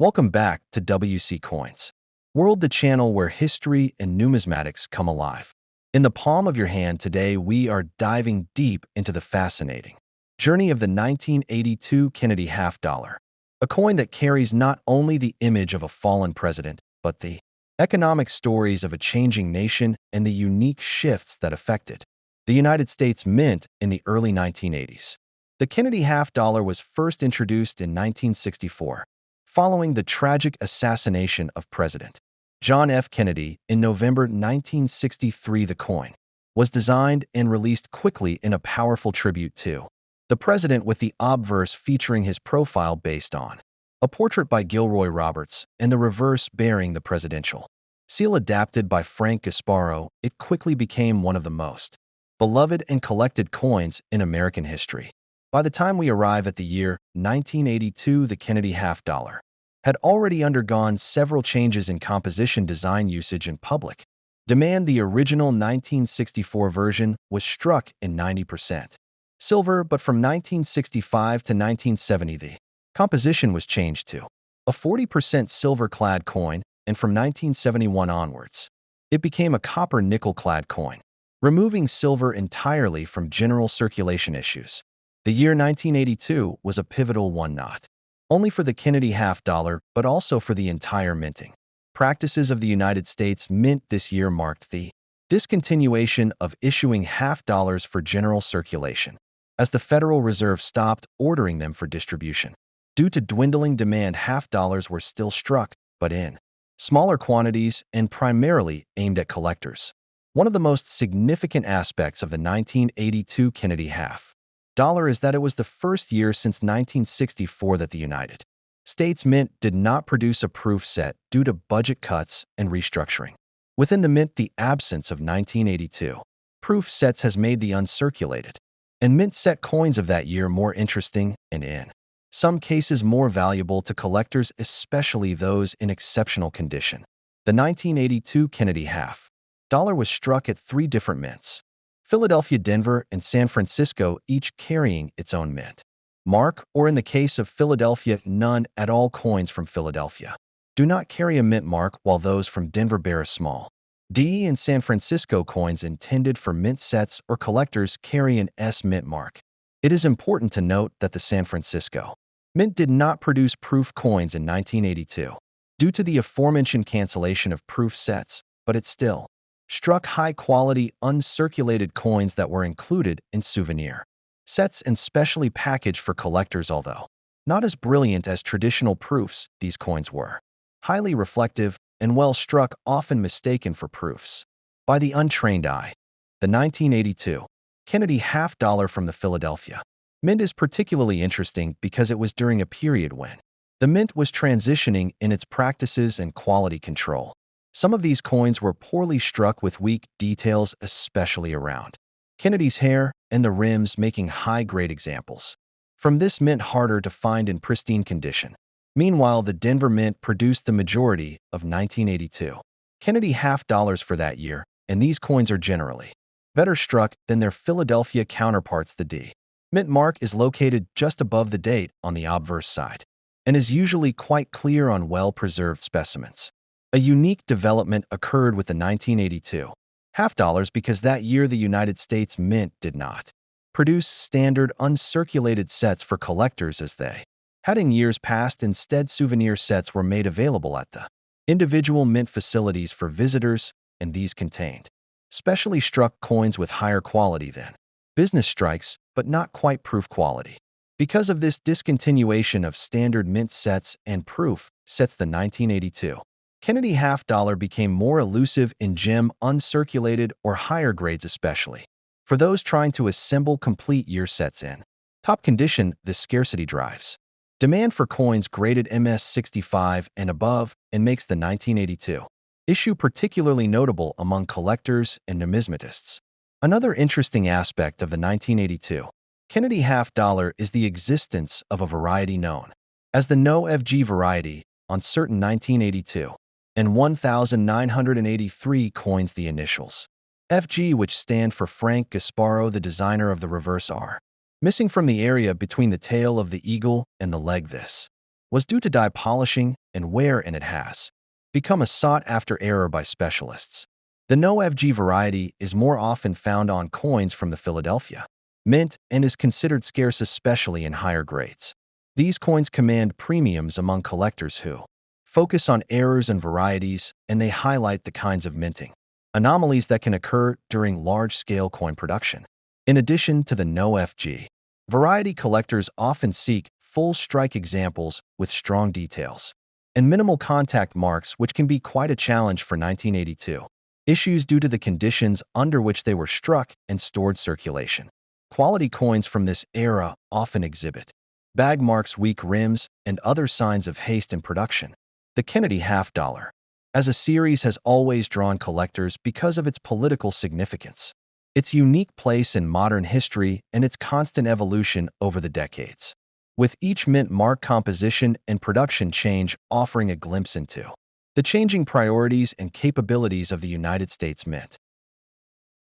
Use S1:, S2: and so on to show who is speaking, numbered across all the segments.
S1: Welcome back to WC Coins, World, the channel where history and numismatics come alive. In the palm of your hand today, we are diving deep into the fascinating journey of the 1982 Kennedy half dollar, a coin that carries not only the image of a fallen president, but the economic stories of a changing nation and the unique shifts that affected the United States Mint in the early 1980s. The Kennedy half dollar was first introduced in 1964, following the tragic assassination of President John F. Kennedy in November 1963. The coin was designed and released quickly in a powerful tribute to the president, with the obverse featuring his profile based on a portrait by Gilroy Roberts and the reverse bearing the presidential seal adapted by Frank Gasparo. It quickly became one of the most beloved and collected coins in American history. By the time we arrive at the year 1982, the Kennedy half dollar had already undergone several changes in composition, design, usage, and public demand. The original 1964 version was struck in 90% silver, but from 1965 to 1970, the composition was changed to a 40% silver-clad coin, and from 1971 onwards, it became a copper nickel-clad coin, removing silver entirely from general circulation issues. The year 1982 was a pivotal one, not only for the Kennedy half dollar, but also for the entire minting practices of the United States Mint. This year marked the discontinuation of issuing half dollars for general circulation, as the Federal Reserve stopped ordering them for distribution. Due to dwindling demand, half dollars were still struck, but in smaller quantities and primarily aimed at collectors. One of the most significant aspects of the 1982 Kennedy half dollar is that it was the first year since 1964 that the United States Mint did not produce a proof set due to budget cuts and restructuring. Within the Mint, the absence of 1982 proof sets has made the uncirculated and mint set coins of that year more interesting and, in some cases, more valuable to collectors, especially those in exceptional condition. The 1982 Kennedy half dollar was struck at three different mints: Philadelphia, Denver, and San Francisco, each carrying its own mint mark, or in the case of Philadelphia, none at all. Coins from Philadelphia do not carry a mint mark, while those from Denver bear a small D, and San Francisco coins intended for mint sets or collectors carry an S mint mark. It is important to note that the San Francisco Mint did not produce proof coins in 1982 due to the aforementioned cancellation of proof sets, but it still struck high-quality, uncirculated coins that were included in souvenir sets and specially packaged for collectors. Although not as brilliant as traditional proofs, these coins were highly reflective and well struck, often mistaken for proofs by the untrained eye. The 1982 Kennedy half dollar from the Philadelphia Mint is particularly interesting because it was during a period when the Mint was transitioning in its practices and quality control. Some of these coins were poorly struck with weak details, especially around Kennedy's hair and the rims, making high-grade examples from this mint harder to find in pristine condition. Meanwhile, the Denver Mint produced the majority of 1982 Kennedy half dollars for that year, and these coins are generally better struck than their Philadelphia counterparts. The D mint mark is located just above the date on the obverse side and is usually quite clear on well-preserved specimens. A unique development occurred with the 1982 half dollars because that year the United States Mint did not produce standard uncirculated sets for collectors as they had in years past. Instead, souvenir sets were made available at the individual mint facilities for visitors, and these contained specially struck coins with higher quality than business strikes, but not quite proof quality. Because of this discontinuation of standard mint sets and proof sets, the 1982 Kennedy half dollar became more elusive in gem, uncirculated, or higher grades, especially for those trying to assemble complete year sets in top condition. This scarcity drives demand for coins graded MS-65 and above and makes the 1982 issue particularly notable among collectors and numismatists. Another interesting aspect of the 1982 Kennedy half dollar is the existence of a variety known as the No FG variety on certain 1982 and 1983 coins. The initials FG, which stand for Frank Gasparo, the designer of the reverse R, missing from the area between the tail of the eagle and the leg. This was due to dye polishing and where in it has become a sought-after error by specialists. The no FG variety is more often found on coins from the Philadelphia Mint and is considered scarce, especially in higher grades. These coins command premiums among collectors who focus on errors and varieties, and they highlight the kinds of minting anomalies that can occur during large-scale coin production. In addition to the no FG variety, collectors often seek full strike examples with strong details and minimal contact marks, which can be quite a challenge for 1982 issues due to the conditions under which they were struck and stored circulation. Quality coins from this era often exhibit bag marks, weak rims, and other signs of haste in production. The Kennedy half dollar, as a series, has always drawn collectors because of its political significance, its unique place in modern history, and its constant evolution over the decades, with each mint mark composition and production change offering a glimpse into the changing priorities and capabilities of the United States Mint.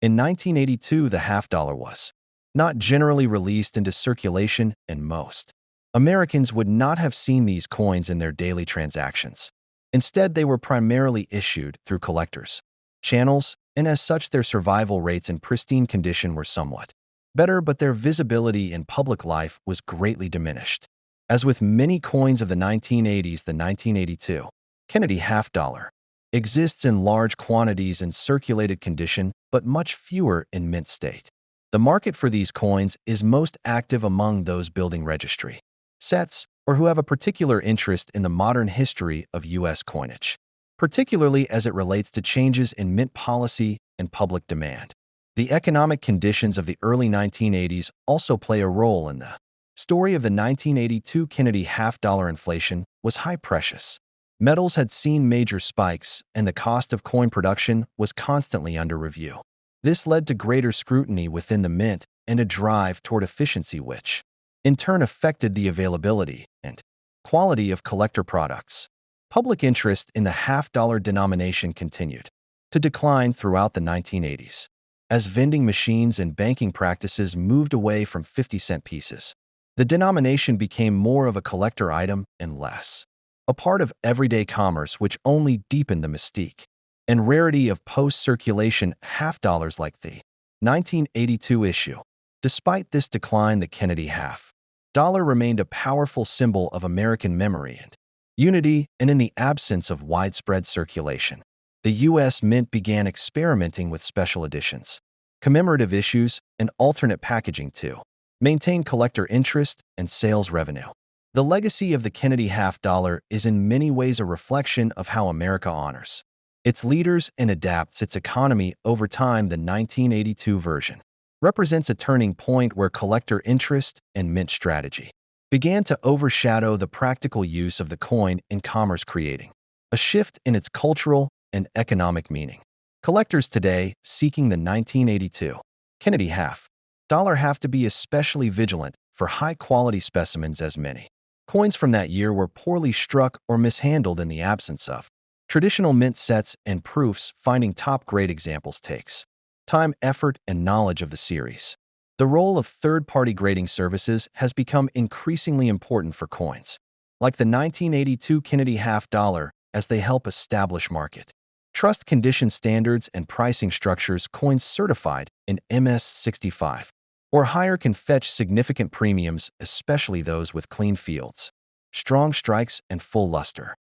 S1: In 1982, the half dollar was not generally released into circulation, and most Americans would not have seen these coins in their daily transactions. Instead, they were primarily issued through collectors' channels, and as such, their survival rates in pristine condition were somewhat better, but their visibility in public life was greatly diminished. As with many coins of the 1980s, the 1982 Kennedy half dollar exists in large quantities in circulated condition, but much fewer in mint state. The market for these coins is most active among those building registry sets or who have a particular interest in the modern history of U.S. coinage, particularly as it relates to changes in mint policy and public demand. The economic conditions of the early 1980s also play a role in the story of the 1982 Kennedy half dollar. Inflation was high. Precious metals had seen major spikes, and the cost of coin production was constantly under review. This led to greater scrutiny within the mint and a drive toward efficiency, which in turn affected the availability and quality of collector products. Public interest in the half-dollar denomination continued to decline throughout the 1980s as vending machines and banking practices moved away from 50-cent pieces. The denomination became more of a collector item and less a part of everyday commerce, which only deepened the mystique and rarity of post-circulation half dollars like the 1982 issue. Despite this decline, the Kennedy half dollar remained a powerful symbol of American memory and unity, and in the absence of widespread circulation, the U.S. Mint began experimenting with special editions, commemorative issues, and alternate packaging to maintain collector interest and sales revenue. The legacy of the Kennedy half dollar is in many ways a reflection of how America honors its leaders and adapts its economy over time. The 1982 version represents a turning point where collector interest and mint strategy began to overshadow the practical use of the coin in commerce, creating a shift in its cultural and economic meaning. Collectors today seeking the 1982 Kennedy half dollar have to be especially vigilant for high-quality specimens, as many coins from that year were poorly struck or mishandled in the absence of traditional mint sets and proofs. Finding top-grade examples takes time, effort, and knowledge of the series. The role of third-party grading services has become increasingly important for coins like the 1982 Kennedy half dollar, as they help establish market trust, condition standards, and pricing structures. Coins certified in MS-65 or higher can fetch significant premiums, especially those with clean fields, strong strikes, and full luster.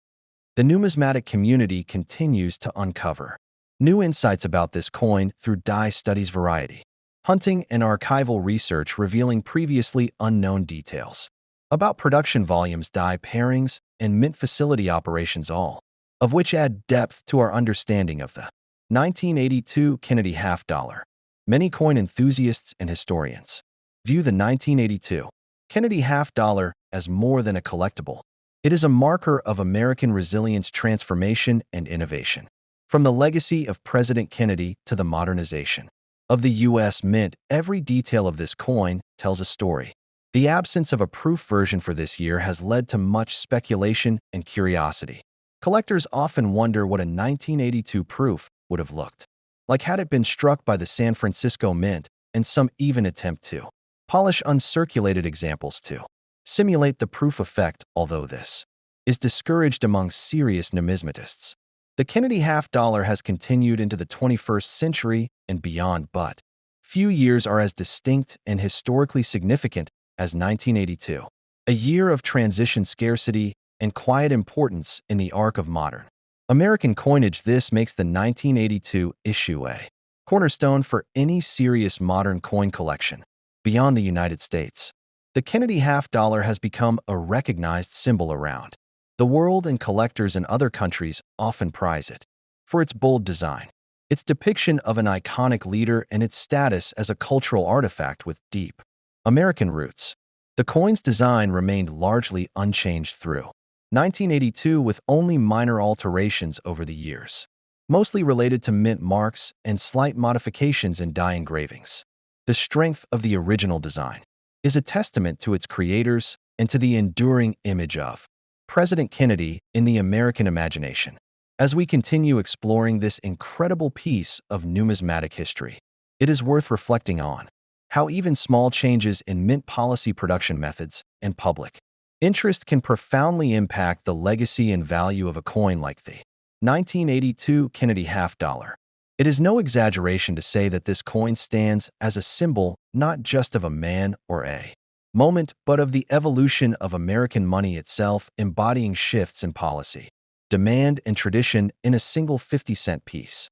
S1: The numismatic community continues to uncover new insights about this coin through die studies, variety hunting, and archival research, revealing previously unknown details about production volumes, die pairings, and mint facility operations, all of which add depth to our understanding of the 1982 Kennedy half dollar. Many coin enthusiasts and historians view the 1982 Kennedy half dollar as more than a collectible. It is a marker of American resilience, transformation, and innovation. From the legacy of President Kennedy to the modernization of the U.S. Mint, every detail of this coin tells a story. The absence of a proof version for this year has led to much speculation and curiosity. Collectors often wonder what a 1982 proof would have looked like had it been struck by the San Francisco Mint, and some even attempt to polish uncirculated examples to simulate the proof effect, although this is discouraged among serious numismatists. The Kennedy half-dollar has continued into the 21st century and beyond, but few years are as distinct and historically significant as 1982, a year of transition scarcity and quiet importance in the arc of modern American coinage. This makes the 1982 issue a cornerstone for any serious modern coin collection. Beyond the United States, the Kennedy half-dollar has become a recognized symbol around the world, and collectors in other countries often prize it for its bold design, its depiction of an iconic leader, and its status as a cultural artifact with deep American roots. The coin's design remained largely unchanged through 1982, with only minor alterations over the years, mostly related to mint marks and slight modifications in die engravings. The strength of the original design is a testament to its creators and to the enduring image of President Kennedy in the American imagination. As we continue exploring this incredible piece of numismatic history, it is worth reflecting on how even small changes in mint policy, production methods, and public interest can profoundly impact the legacy and value of a coin like the 1982 Kennedy half-dollar. It is no exaggeration to say that this coin stands as a symbol not just of a man or a moment, but of the evolution of American money itself, embodying shifts in policy, demand, and tradition in a single 50-cent piece.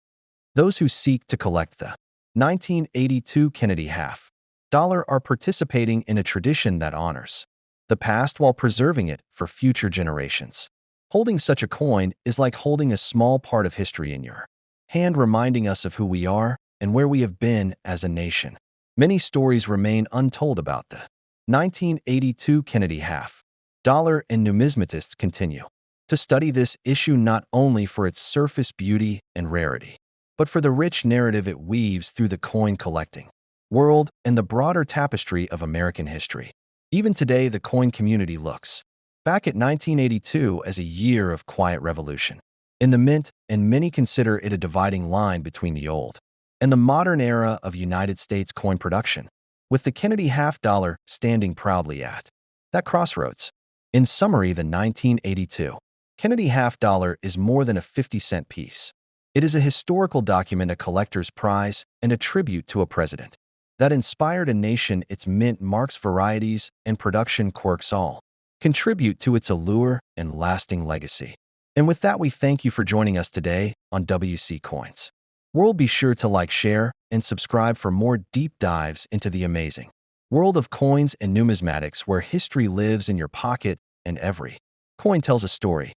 S1: Those who seek to collect the 1982 Kennedy half-dollar are participating in a tradition that honors the past while preserving it for future generations. Holding such a coin is like holding a small part of history in your hand, reminding us of who we are and where we have been as a nation. Many stories remain untold about the 1982 Kennedy half-dollar, and numismatists continue to study this issue not only for its surface beauty and rarity, but for the rich narrative it weaves through the coin collecting world and the broader tapestry of American history. Even today, the coin community looks back at 1982 as a year of quiet revolution in the mint, and many consider it a dividing line between the old and the modern era of United States coin production, with the Kennedy half-dollar standing proudly at that crossroads. In summary, the 1982 Kennedy half-dollar is more than a 50-cent piece. It is a historical document, a collector's prize, and a tribute to a president that inspired a nation. Its mint marks, varieties, and production quirks all contribute to its allure and lasting legacy. And with that, we thank you for joining us today on WC Coins World. Be sure to like, share, and subscribe for more deep dives into the amazing world of coins and numismatics, where history lives in your pocket and every coin tells a story.